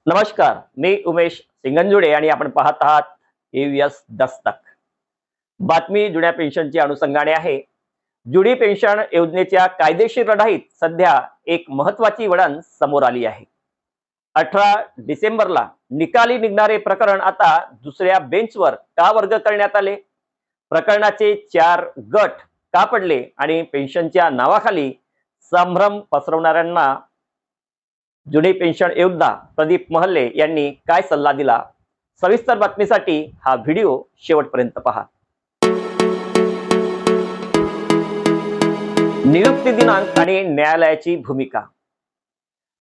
नमस्कार, मी उमेश सिंगंजुडे आणि आपण पाहत आहात एव्हीएस दस्तक. बातमी जुन्या पेन्शनची अनुषंगाने आहे. जुनी पेन्शन योजनेच्या कायदेशीर लढाईत सध्या एक महत्वाची वळण समोर आली आहे. 18 डिसेंबरला निकाली निघणारे प्रकरण आता दुसऱ्या बेंचवर का वर्ग करण्यात आले? प्रकरणाचे 4 गट का पडले आणि पेन्शनच्या नावाखाली संभ्रम पसरवणाऱ्यांना जुनी पेन्शन योद्धा प्रदीप महल्ले यांनी काय सल्ला दिला? सविस्तर बातमीसाठी हा व्हिडिओ शेवटपर्यंत पहा. नियुक्ती दिनांक आणि न्यायालयाची भूमिका.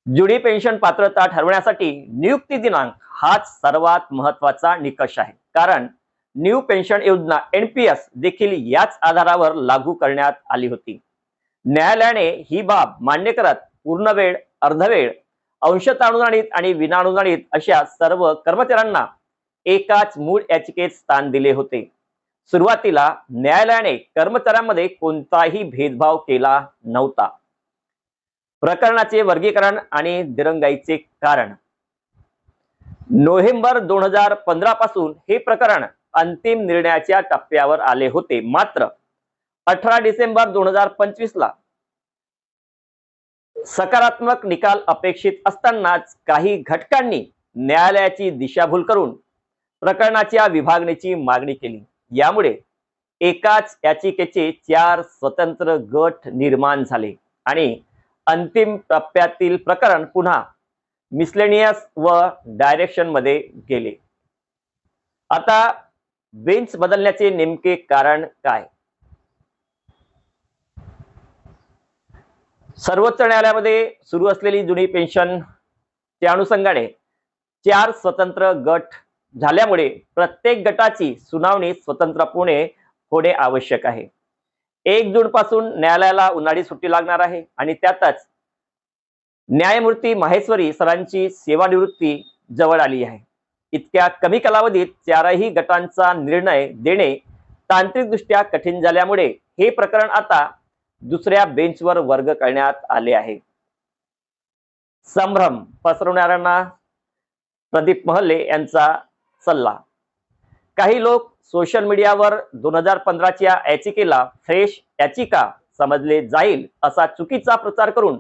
जुनी पेन्शन पात्रता ठरवण्यासाठी नियुक्ती दिनांक हाच सर्वात महत्वाचा निकष आहे. कारण न्यू पेन्शन योजना NPS देखील याच आधारावर लागू करण्यात आली होती. न्यायालयाने ही बाब मान्य करत पूर्णवेळ, अर्धवेळ, अंशतः अनुदानित आणि विनाअनुदानित अशा सर्व कर्मचाऱ्यांना एकाच मूळ याचिकेत स्थान दिले होते. सुरुवातीला न्यायालयाने कर्मचाऱ्यांमध्ये कोणताही भेदभाव केला नव्हता. प्रकरणाचे वर्गीकरण आणि दिरंगाईचे कारण. नोव्हेंबर 2015 पासून हे प्रकरण अंतिम निर्णयाच्या टप्प्यावर आले होते. मात्र 18 डिसेंबर 2025 ला सकारात्मक निकाल अपेक्षित असतानाच काही घटकांनी न्यायालयाची दिशाभूल करून प्रकरणाच्या विभागणीची मागणी केली. यामुळे एकाच याचिकेचे 4 स्वतंत्र गट निर्माण झाले आणि अंतिम टप्प्यातील प्रकरण पुन्हा मिसलेनियस व डायरेक्शन मध्ये गेले. आता बेंच बदलण्याचे नेमके कारण काय? सर्वोच्च न्यायालयामध्ये सुरू असलेली जुनी पेन्शन च्या अनुषंगाने 4 स्वतंत्र गट झाल्यामुळे प्रत्येक गटाची सुनावणी स्वतंत्रपणे होणे आवश्यक आहे. 1 जून पासून न्यायालयाला उन्हाळी सुट्टी लागणार आहे आणि त्यातच न्यायमूर्ती माहेश्वरी सरांची सेवानिवृत्ती जवळ आली आहे. इतक्या कमी कालावधीत 4ही गटांचा निर्णय देणे तांत्रिकदृष्ट्या कठीण झाल्यामुळे हे प्रकरण आता दुसऱ्या बेंचवर वर्ग करण्यात आले आहे. संभ्रम पसरवणाऱ्यांना प्रदीप महल्ले यांचा सल्ला. काही लोक सोशल मीडियावर 2015च्या याचिकेला फ्रेश याचिका समजले जाईल असा चुकीचा प्रचार करून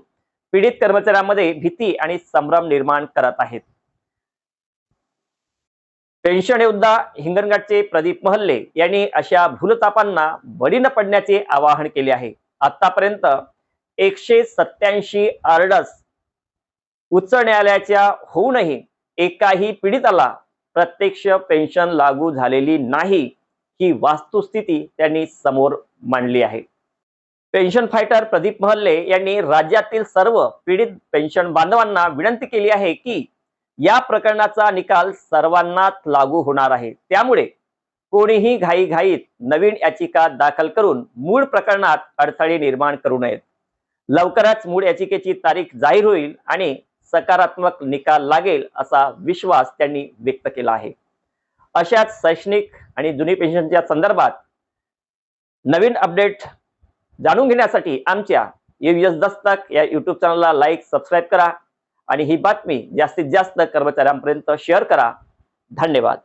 पीडित कर्मचाऱ्यांमध्ये भीती आणि संभ्रम निर्माण करत आहेत. पेन्शन योद्धा हिंगणघाटचे प्रदीप महल्ले यांनी अशा भूलथापांना बळी न पडण्याचे आवाहन केले आहे. आतापर्यंत 187 ऑर्डर्स उच्च न्यायालयाच्या होऊनही एकाही पीडिताला प्रत्यक्ष पेन्शन लागू झालेली नाही, ही वस्तुस्थिती त्यांनी समोर मांडली आहे. पेन्शन फायटर प्रदीप महल्ले यांनी राज्यातील सर्व पीडित पेन्शन बांधवांना विनंती केली आहे की या प्रकरणाचा निकाल सर्वांनाच लागू होणार आहे. त्यामुळे कोणीही घाईघाईत नवीन याचिका दाखल करून मूळ प्रकरणात अडथळे निर्माण करू नयेत. लवकरच मूळ याचिकेची तारीख जाहीर होईल आणि सकारात्मक निकाल लागेल असा विश्वास त्यांनी व्यक्त केला आहे. अशाच शैक्षणिक आणि जुनी पेन्शनच्या संदर्भात नवीन अपडेट जाणून घेण्यासाठी आमच्या एव्हीएस दस्तक या YouTube चॅनलला लाईक, सबस्क्राईब करा आणि ही बातमी जास्तीत जास्त कर्मचाऱ्यांपर्यंत शेअर करा. धन्यवाद.